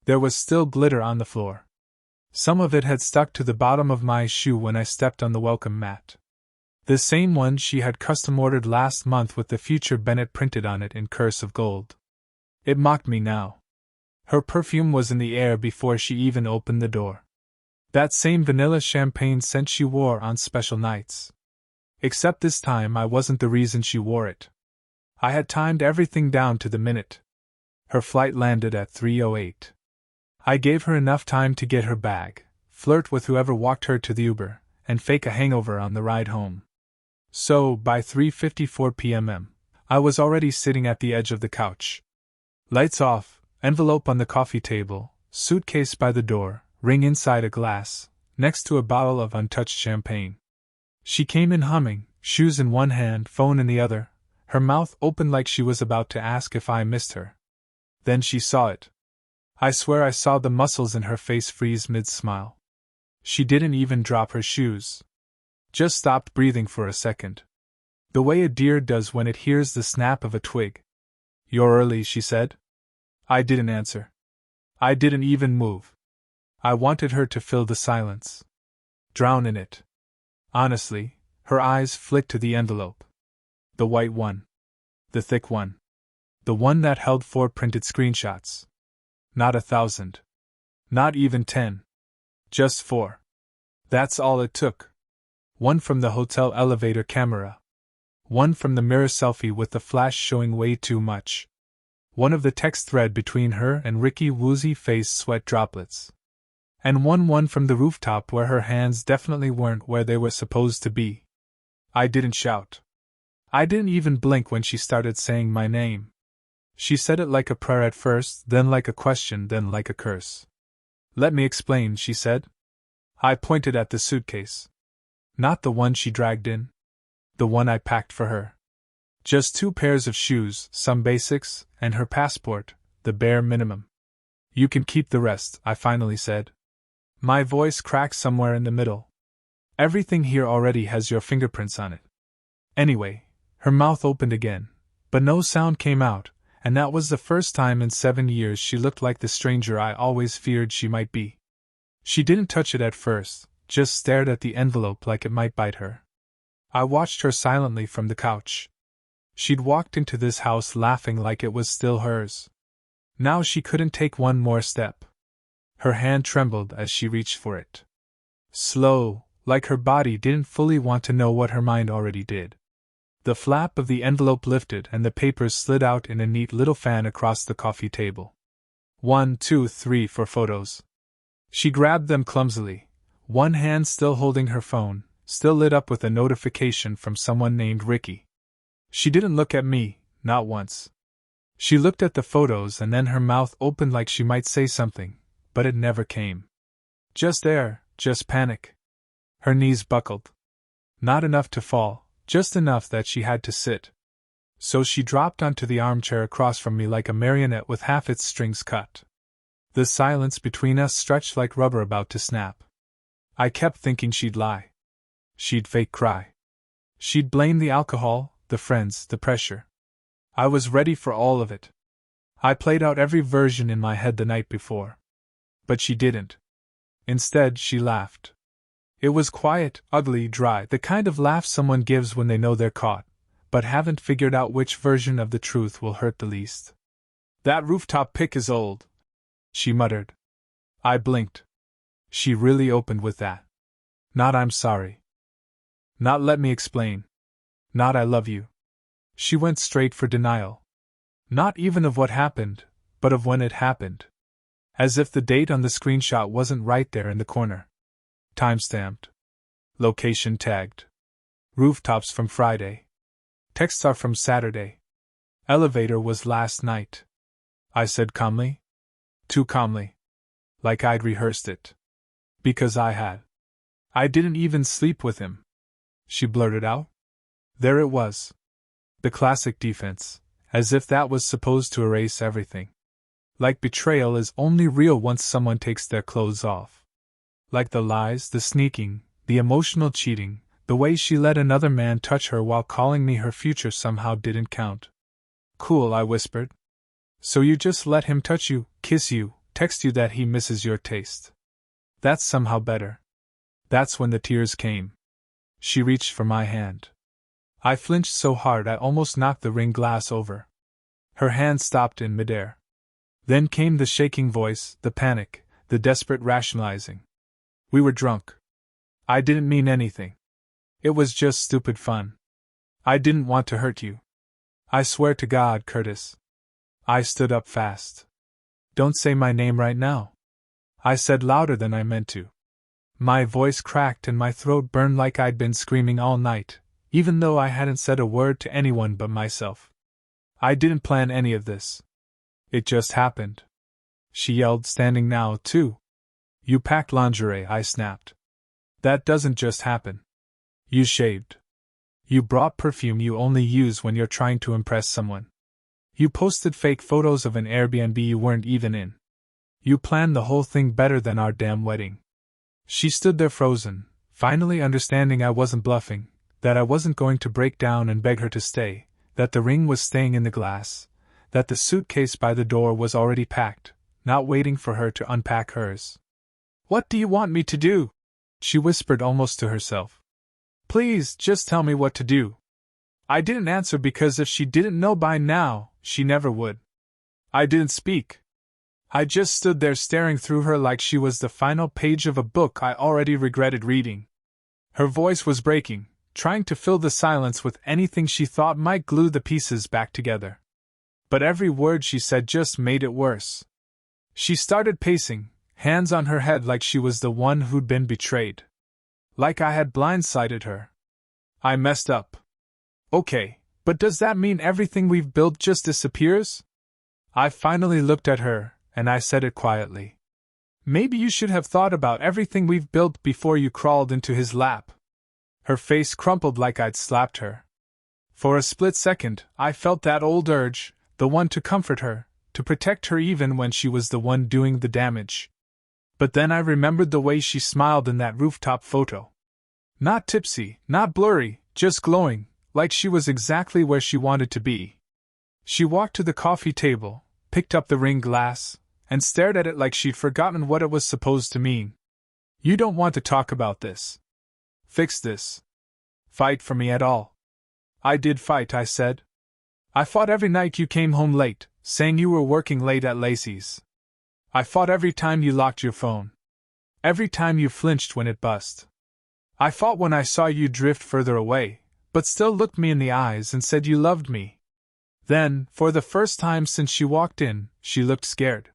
There was still glitter on the floor. Some of it had stuck to the bottom of my shoe when I stepped on the welcome mat. The same one she had custom ordered last month with the future Bennett printed on it in cursive gold. It mocked me now. Her perfume was in the air before she even opened the door. That same vanilla champagne scent she wore on special nights. Except this time I wasn't the reason she wore it. I had timed everything down to the minute. Her flight landed at 3:08. I gave her enough time to get her bag, flirt with whoever walked her to the Uber, and fake a hangover on the ride home. So, by 3:54 p.m., I was already sitting at the edge of the couch. Lights off, envelope on the coffee table, suitcase by the door, ring inside a glass, next to a bottle of untouched champagne. She came in humming, shoes in one hand, phone in the other, her mouth open like she was about to ask if I missed her. Then she saw it. I swear I saw the muscles in her face freeze mid-smile. She didn't even drop her shoes. Just stopped breathing for a second. The way a deer does when it hears the snap of a twig. "You're early," she said. I didn't answer. I didn't even move. I wanted her to fill the silence. Drown in it. Honestly, her eyes flicked to the envelope. The white one. The thick one. The one that held 4 printed screenshots. Not 1,000. Not even 10. Just 4. That's all it took. One from the hotel elevator camera. One from the mirror selfie with the flash showing way too much. One of the text thread between her and Ricky woozy face sweat droplets. And one from the rooftop where her hands definitely weren't where they were supposed to be. I didn't shout. I didn't even blink when she started saying my name. She said it like a prayer at first, then like a question, then like a curse. "Let me explain," she said. I pointed at the suitcase. Not the one she dragged in. The one I packed for her. Just 2 pairs of shoes, some basics, and her passport, the bare minimum. "You can keep the rest," I finally said. My voice cracked somewhere in the middle. "Everything here already has your fingerprints on it." Anyway, her mouth opened again, but no sound came out, and that was the first time in 7 years she looked like the stranger I always feared she might be. She didn't touch it at first, just stared at the envelope like it might bite her. I watched her silently from the couch. She'd walked into this house laughing like it was still hers. Now she couldn't take one more step. Her hand trembled as she reached for it. Slow, like her body didn't fully want to know what her mind already did. The flap of the envelope lifted and the papers slid out in a neat little fan across the coffee table. 1, 2, 3 for photos. She grabbed them clumsily, one hand still holding her phone, still lit up with a notification from someone named Ricky. She didn't look at me, not once. She looked at the photos and then her mouth opened like she might say something, but it never came. Just air, just panic. Her knees buckled. Not enough to fall. Just enough that she had to sit. So she dropped onto the armchair across from me like a marionette with half its strings cut. The silence between us stretched like rubber about to snap. I kept thinking she'd lie. She'd fake cry. She'd blame the alcohol, the friends, the pressure. I was ready for all of it. I played out every version in my head the night before. But she didn't. Instead, she laughed. It was quiet, ugly, dry, the kind of laugh someone gives when they know they're caught, but haven't figured out which version of the truth will hurt the least. "That rooftop pic is old," she muttered. I blinked. She really opened with that. Not "I'm sorry." Not "let me explain." Not "I love you." She went straight for denial. Not even of what happened, but of when it happened. As if the date on the screenshot wasn't right there in the corner. Timestamped. Location tagged. Rooftops from Friday. Texts are from Saturday. Elevator was last night. I said calmly. Too calmly. Like I'd rehearsed it. Because I had. "I didn't even sleep with him," she blurted out. There it was. The classic defense, as if that was supposed to erase everything. Like betrayal is only real once someone takes their clothes off. Like the lies, the sneaking, the emotional cheating, the way she let another man touch her while calling me her future somehow didn't count. "Cool," I whispered. "So you just let him touch you, kiss you, text you that he misses your taste. That's somehow better. That's when the tears came. She reached for my hand. I flinched so hard I almost knocked the ring glass over. Her hand stopped in midair. Then came the shaking voice, the panic, the desperate rationalizing. We were drunk. I didn't mean anything. It was just stupid fun. I didn't want to hurt you. I swear to God, Curtis. I stood up fast. Don't say my name right now. I said louder than I meant to. My voice cracked and my throat burned like I'd been screaming all night, even though I hadn't said a word to anyone but myself. I didn't plan any of this. It just happened. She yelled, standing now, too. You packed lingerie, I snapped. That doesn't just happen. You shaved. You brought perfume you only use when you're trying to impress someone. You posted fake photos of an Airbnb you weren't even in. You planned the whole thing better than our damn wedding. She stood there frozen, finally understanding I wasn't bluffing, that I wasn't going to break down and beg her to stay, that the ring was staying in the glass, that the suitcase by the door was already packed, not waiting for her to unpack hers. What do you want me to do? She whispered almost to herself. Please, just tell me what to do. I didn't answer because if she didn't know by now, she never would. I didn't speak. I just stood there staring through her like she was the final page of a book I already regretted reading. Her voice was breaking, trying to fill the silence with anything she thought might glue the pieces back together. But every word she said just made it worse. She started pacing, hands on her head like she was the one who'd been betrayed. Like I had blindsided her. I messed up. Okay, but does that mean everything we've built just disappears? I finally looked at her, and I said it quietly. Maybe you should have thought about everything we've built before you crawled into his lap. Her face crumpled like I'd slapped her. For a split second, I felt that old urge, the one to comfort her, to protect her even when she was the one doing the damage. But then I remembered the way she smiled in that rooftop photo. Not tipsy, not blurry, just glowing, like she was exactly where she wanted to be. She walked to the coffee table, picked up the ring glass, and stared at it like she'd forgotten what it was supposed to mean. You don't want to talk about this. Fix this. Fight for me at all. I did fight, I said. I fought every night you came home late, saying you were working late at Lacey's. I fought every time you locked your phone. Every time you flinched when it buzzed. I fought when I saw you drift further away, but still looked me in the eyes and said you loved me. Then, for the first time since she walked in, she looked scared.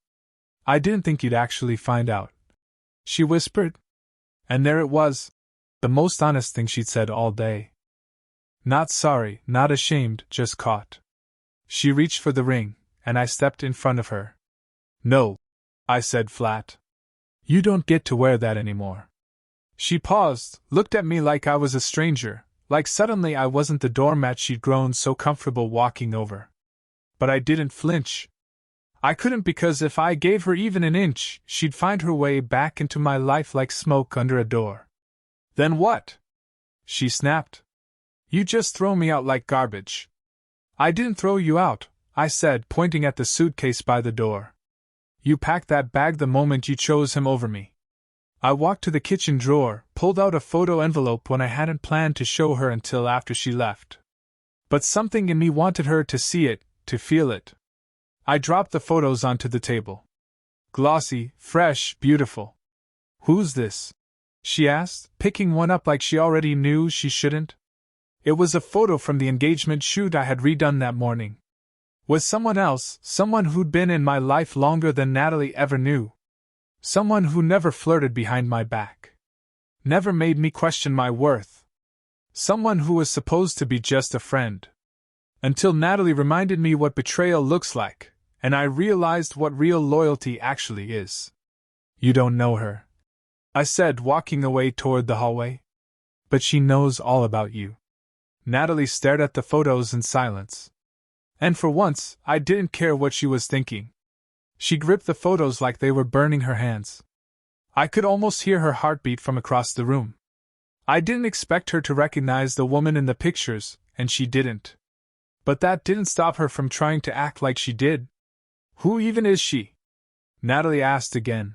I didn't think you'd actually find out, she whispered. And there it was, the most honest thing she'd said all day. Not sorry, not ashamed, just caught. She reached for the ring, and I stepped in front of her. No, I said flat. You don't get to wear that anymore. She paused, looked at me like I was a stranger, like suddenly I wasn't the doormat she'd grown so comfortable walking over. But I didn't flinch. I couldn't because if I gave her even an inch, she'd find her way back into my life like smoke under a door. Then what? She snapped. You just throw me out like garbage. I didn't throw you out, I said, pointing at the suitcase by the door. You packed that bag the moment you chose him over me. I walked to the kitchen drawer, pulled out a photo envelope when I hadn't planned to show her until after she left. But something in me wanted her to see it, to feel it. I dropped the photos onto the table. Glossy, fresh, beautiful. Who's this? She asked, picking one up like she already knew she shouldn't. It was a photo from the engagement shoot I had redone that morning. With someone else, someone who'd been in my life longer than Natalie ever knew. Someone who never flirted behind my back. Never made me question my worth. Someone who was supposed to be just a friend. Until Natalie reminded me what betrayal looks like, and I realized what real loyalty actually is. You don't know her, I said, walking away toward the hallway. But she knows all about you. Natalie stared at the photos in silence. And for once, I didn't care what she was thinking. She gripped the photos like they were burning her hands. I could almost hear her heartbeat from across the room. I didn't expect her to recognize the woman in the pictures, and she didn't. But that didn't stop her from trying to act like she did. Who even is she? Natalie asked again.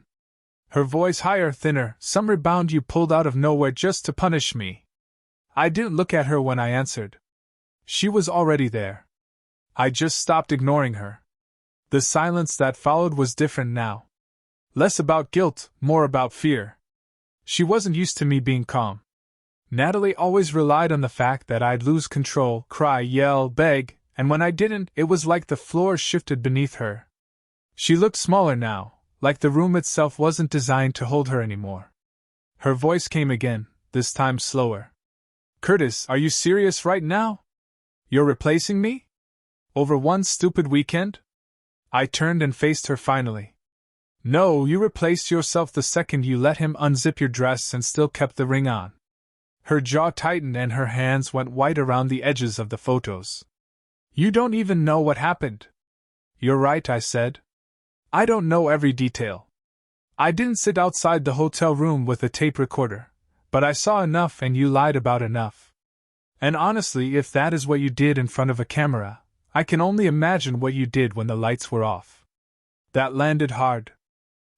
Her voice higher, thinner. Some rebound you pulled out of nowhere just to punish me. I didn't look at her when I answered. She was already there. I just stopped ignoring her. The silence that followed was different now. Less about guilt, more about fear. She wasn't used to me being calm. Natalie always relied on the fact that I'd lose control, cry, yell, beg, and when I didn't, it was like the floor shifted beneath her. She looked smaller now, like the room itself wasn't designed to hold her anymore. Her voice came again, this time slower. Curtis, are you serious right now? You're replacing me? Over one stupid weekend? I turned and faced her finally. No, you replaced yourself the second you let him unzip your dress and still kept the ring on. Her jaw tightened and her hands went white around the edges of the photos. You don't even know what happened. You're right, I said. I don't know every detail. I didn't sit outside the hotel room with a tape recorder, but I saw enough and you lied about enough. And honestly, if that is what you did in front of a camera, I can only imagine what you did when the lights were off. That landed hard.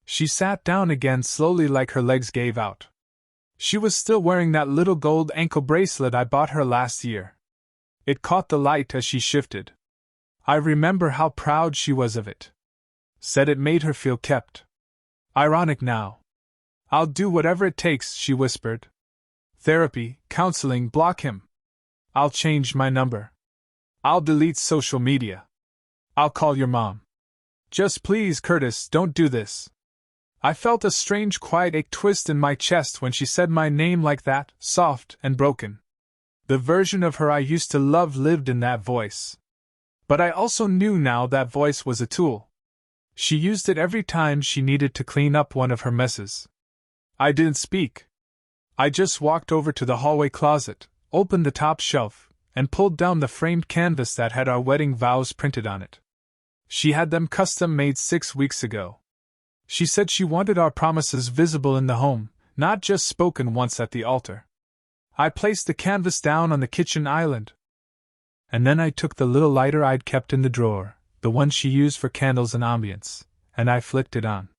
She sat down again slowly like her legs gave out. She was still wearing that little gold ankle bracelet I bought her last year. It caught the light as she shifted. I remember how proud she was of it. Said it made her feel kept. Ironic now. I'll do whatever it takes, she whispered. Therapy, counseling, block him. I'll change my number. I'll delete social media. I'll call your mom. Just please, Curtis, don't do this. I felt a strange quiet ache twist in my chest when she said my name like that, soft and broken. The version of her I used to love lived in that voice. But I also knew now that voice was a tool. She used it every time she needed to clean up one of her messes. I didn't speak. I just walked over to the hallway closet, opened the top shelf, and pulled down the framed canvas that had our wedding vows printed on it. She had them custom made 6 weeks ago. She said she wanted our promises visible in the home, not just spoken once at the altar. I placed the canvas down on the kitchen island. And then I took the little lighter I'd kept in the drawer, the one she used for candles and ambience, and I flicked it on.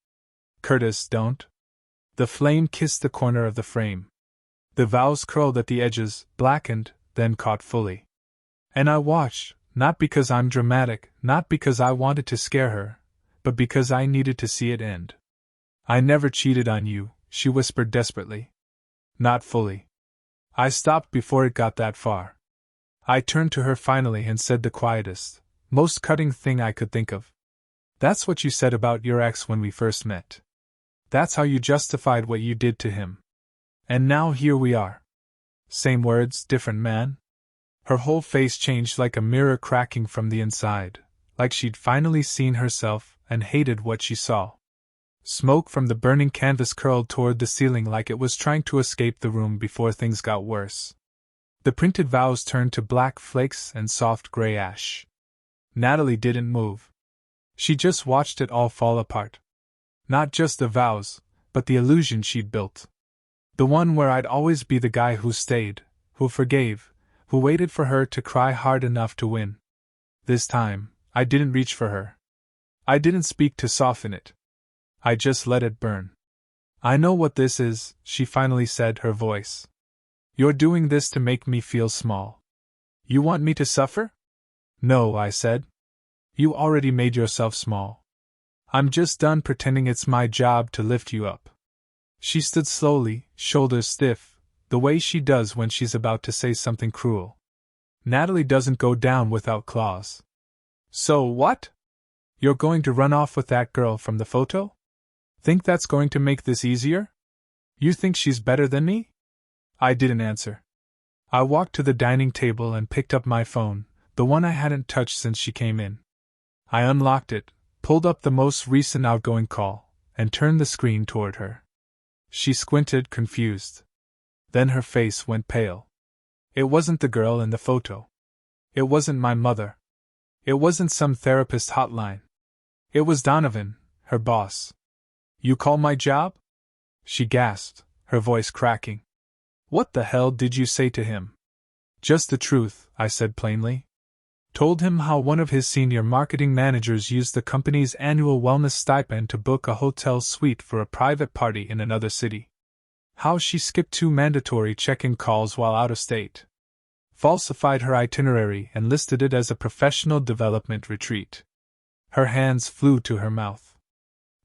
Curtis, don't. The flame kissed the corner of the frame. The vows curled at the edges, blackened, then caught fully. And I watched, not because I'm dramatic, not because I wanted to scare her, but because I needed to see it end. I never cheated on you, she whispered desperately. Not fully. I stopped before it got that far. I turned to her finally and said the quietest, most cutting thing I could think of. That's what you said about your ex when we first met. That's how you justified what you did to him. And now here we are. Same words, different man? Her whole face changed like a mirror cracking from the inside, like she'd finally seen herself and hated what she saw. Smoke from the burning canvas curled toward the ceiling like it was trying to escape the room before things got worse. The printed vows turned to black flakes and soft gray ash. Natalie didn't move. She just watched it all fall apart. Not just the vows, but the illusion she'd built. The one where I'd always be the guy who stayed, who forgave, who waited for her to cry hard enough to win. This time, I didn't reach for her. I didn't speak to soften it. I just let it burn. I know what this is, she finally said, her voice. You're doing this to make me feel small. You want me to suffer? No, I said. You already made yourself small. I'm just done pretending it's my job to lift you up. She stood slowly, shoulders stiff, the way she does when she's about to say something cruel. Natalie doesn't go down without claws. So what? You're going to run off with that girl from the photo? Think that's going to make this easier? You think she's better than me? I didn't answer. I walked to the dining table and picked up my phone, the one I hadn't touched since she came in. I unlocked it, pulled up the most recent outgoing call, and turned the screen toward her. She squinted, confused. Then her face went pale. It wasn't the girl in the photo. It wasn't my mother. It wasn't some therapist hotline. It was Donovan, her boss. You call my job? She gasped, her voice cracking. What the hell did you say to him? Just the truth, I said plainly. Told him how one of his senior marketing managers used the company's annual wellness stipend to book a hotel suite for a private party in another city. How she skipped 2 mandatory check-in calls while out of state. Falsified her itinerary and listed it as a professional development retreat. Her hands flew to her mouth.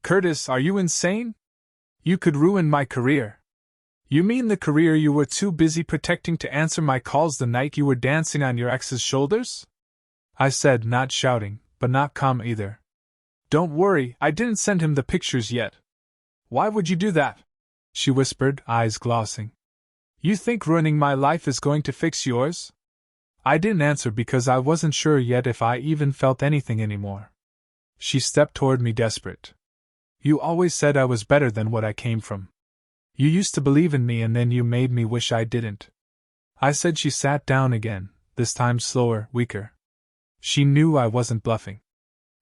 Curtis, are you insane? You could ruin my career. You mean the career you were too busy protecting to answer my calls the night you were dancing on your ex's shoulders? I said, not shouting, but not calm either. Don't worry, I didn't send him the pictures yet. Why would you do that? She whispered, eyes glossing. You think ruining my life is going to fix yours? I didn't answer because I wasn't sure yet if I even felt anything anymore. She stepped toward me desperate. You always said I was better than what I came from. You used to believe in me and then you made me wish I didn't. I said. She sat down again, this time slower, weaker. She knew I wasn't bluffing.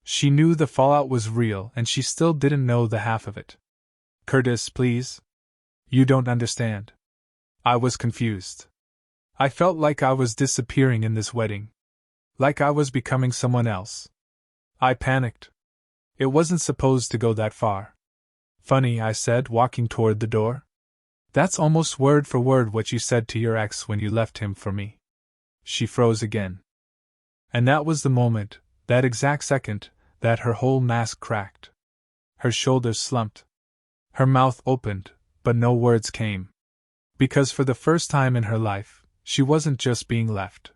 She knew the fallout was real and she still didn't know the half of it. Curtis, please. You don't understand. I was confused. I felt like I was disappearing in this wedding. Like I was becoming someone else. I panicked. It wasn't supposed to go that far. Funny, I said, walking toward the door. That's almost word for word what you said to your ex when you left him for me. She froze again. And that was the moment, that exact second, that her whole mask cracked. Her shoulders slumped. Her mouth opened, but no words came. Because for the first time in her life, she wasn't just being left.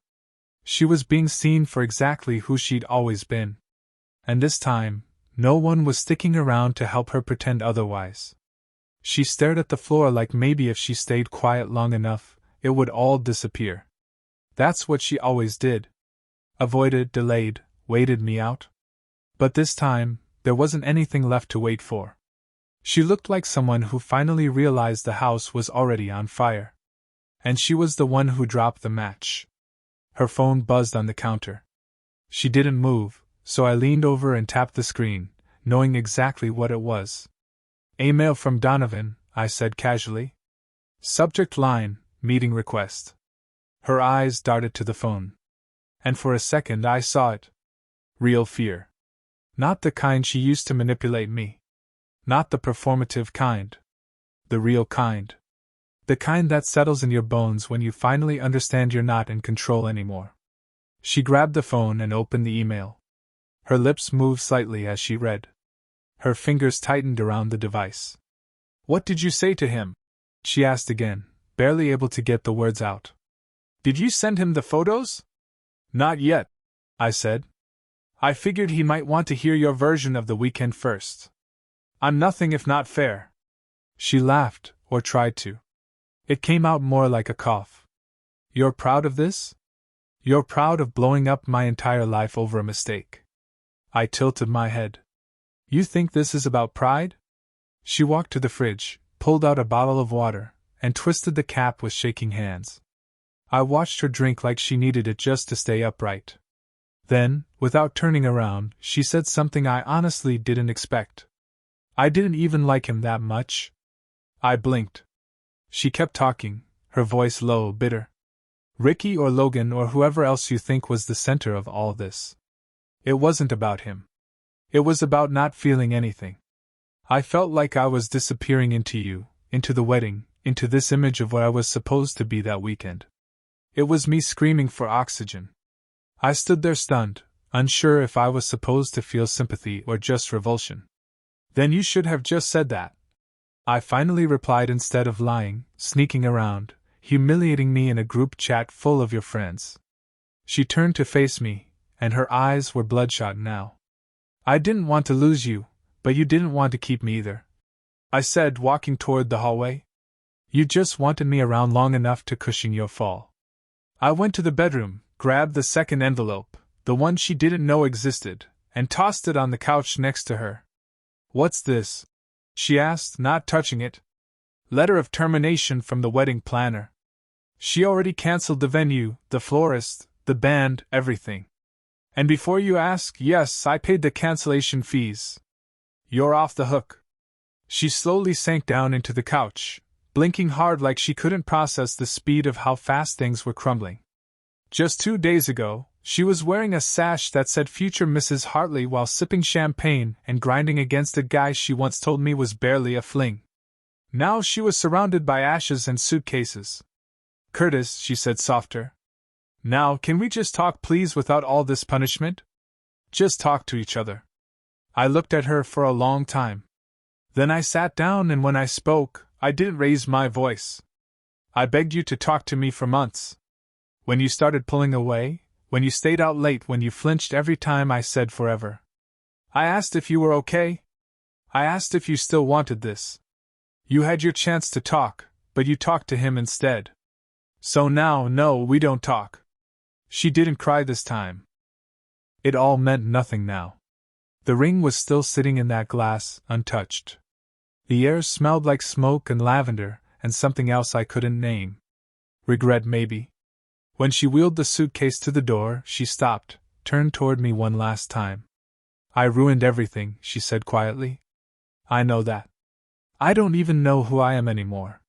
She was being seen for exactly who she'd always been. And this time, no one was sticking around to help her pretend otherwise. She stared at the floor like maybe if she stayed quiet long enough, it would all disappear. That's what she always did. Avoided, delayed, waited me out. But this time, there wasn't anything left to wait for. She looked like someone who finally realized the house was already on fire. And she was the one who dropped the match. Her phone buzzed on the counter. She didn't move, so I leaned over and tapped the screen, knowing exactly what it was. "Email from Donovan," I said casually. Subject line, meeting request. Her eyes darted to the phone. And for a second I saw it. Real fear. Not the kind she used to manipulate me. Not the performative kind. The real kind. The kind that settles in your bones when you finally understand you're not in control anymore. She grabbed the phone and opened the email. Her lips moved slightly as she read. Her fingers tightened around the device. "What did you say to him?" she asked again, barely able to get the words out. "Did you send him the photos?" "Not yet," I said. "I figured he might want to hear your version of the weekend first. I'm nothing if not fair." She laughed, or tried to. It came out more like a cough. "You're proud of this? You're proud of blowing up my entire life over a mistake?" I tilted my head. "You think this is about pride?" She walked to the fridge, pulled out a bottle of water, and twisted the cap with shaking hands. I watched her drink like she needed it just to stay upright. Then, without turning around, she said something I honestly didn't expect. "I didn't even like him that much." I blinked. She kept talking, her voice low, bitter. "Ricky or Logan or whoever else you think was the center of all this. It wasn't about him. It was about not feeling anything. I felt like I was disappearing into you, into the wedding, into this image of what I was supposed to be that weekend. It was me screaming for oxygen." I stood there stunned, unsure if I was supposed to feel sympathy or just revulsion. "Then you should have just said that," I finally replied instead of lying, sneaking around, humiliating me in a group chat full of your friends. She turned to face me, and her eyes were bloodshot now. "I didn't want to lose you, but you didn't want to keep me either," I said, walking toward the hallway. "You just wanted me around long enough to cushion your fall." I went to the bedroom, grabbed the second envelope, the one she didn't know existed, and tossed it on the couch next to her. "What's this?" she asked, not touching it. "Letter of termination from the wedding planner. She already cancelled the venue, the florist, the band, everything. And before you ask, yes, I paid the cancellation fees. You're off the hook." She slowly sank down into the couch, blinking hard like she couldn't process the speed of how fast things were crumbling. "Just 2 days ago," She was wearing a sash that said Future Mrs. Hartley while sipping champagne and grinding against a guy she once told me was barely a fling. Now she was surrounded by ashes and suitcases. "Curtis," she said softer. "Now, can we just talk please without all this punishment? Just talk to each other." I looked at her for a long time. Then I sat down, and when I spoke, I didn't raise my voice. "I begged you to talk to me for months. When you started pulling away, when you stayed out late, when you flinched every time I said forever. I asked if you were okay. I asked if you still wanted this. You had your chance to talk, but you talked to him instead. So now, no, we don't talk." She didn't cry this time. It all meant nothing now. The ring was still sitting in that glass, untouched. The air smelled like smoke and lavender, and something else I couldn't name. Regret, maybe. When she wheeled the suitcase to the door, she stopped, turned toward me one last time. "I ruined everything," she said quietly. "I know that. I don't even know who I am anymore."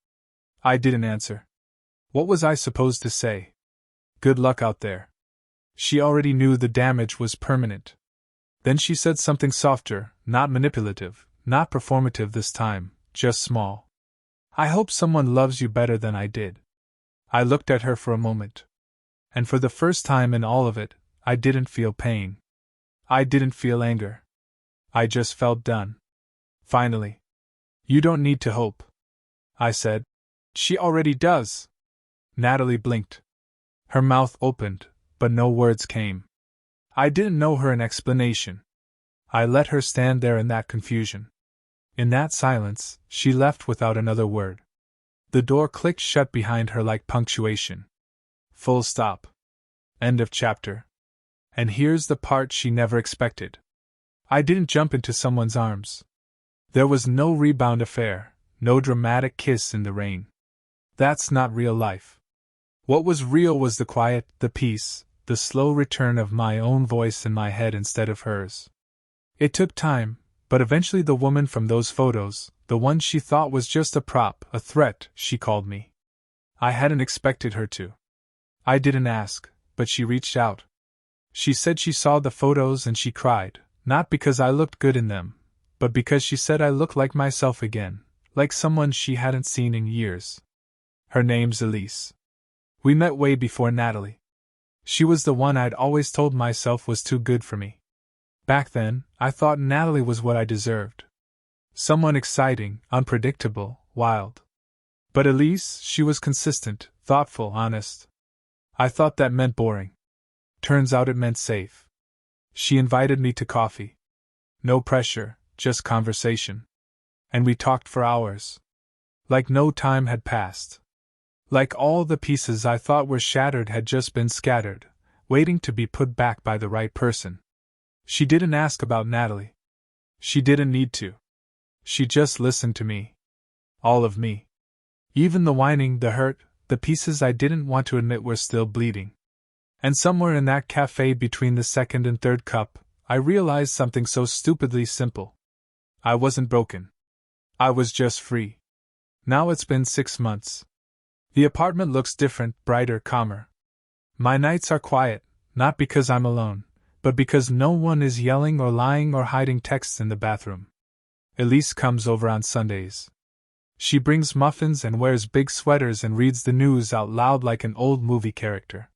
I didn't answer. What was I supposed to say? Good luck out there. She already knew the damage was permanent. Then she said something softer, not manipulative, not performative this time, just small. "I hope someone loves you better than I did." I looked at her for a moment. And for the first time in all of it, I didn't feel pain. I didn't feel anger. I just felt done. Finally. "You don't need to hope," I said. "She already does." Natalie blinked. Her mouth opened, but no words came. I didn't know her an explanation. I let her stand there in that confusion. In that silence, she left without another word. The door clicked shut behind her like punctuation. Full stop. End of chapter. And here's the part she never expected. I didn't jump into someone's arms. There was no rebound affair, no dramatic kiss in the rain. That's not real life. What was real was the quiet, the peace, the slow return of my own voice in my head instead of hers. It took time, but eventually the woman from those photos, the one she thought was just a prop, a threat, she called me. I hadn't expected her to. I didn't ask, but she reached out. She said she saw the photos and she cried, not because I looked good in them, but because she said I looked like myself again, like someone she hadn't seen in years. Her name's Elise. We met way before Natalie. She was the one I'd always told myself was too good for me. Back then, I thought Natalie was what I deserved. Someone exciting, unpredictable, wild. But Elise, she was consistent, thoughtful, honest. I thought that meant boring. Turns out it meant safe. She invited me to coffee. No pressure, just conversation. And we talked for hours. Like no time had passed. Like all the pieces I thought were shattered had just been scattered, waiting to be put back by the right person. She didn't ask about Natalie. She didn't need to. She just listened to me. All of me. Even the whining, the hurt, the pieces I didn't want to admit were still bleeding. And somewhere in that cafe between the second and third cup, I realized something so stupidly simple. I wasn't broken. I was just free. Now it's been 6 months. The apartment looks different, brighter, calmer. My nights are quiet, not because I'm alone, but because no one is yelling or lying or hiding texts in the bathroom. Elise comes over on Sundays. She brings muffins and wears big sweaters and reads the news out loud like an old movie character.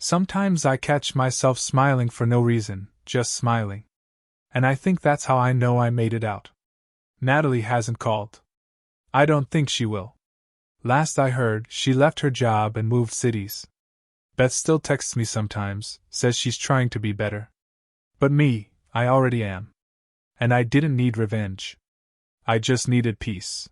Sometimes I catch myself smiling for no reason, just smiling. And I think that's how I know I made it out. Natalie hasn't called. I don't think she will. Last I heard, she left her job and moved cities. Beth still texts me sometimes, says she's trying to be better. But me, I already am. And I didn't need revenge. I just needed peace.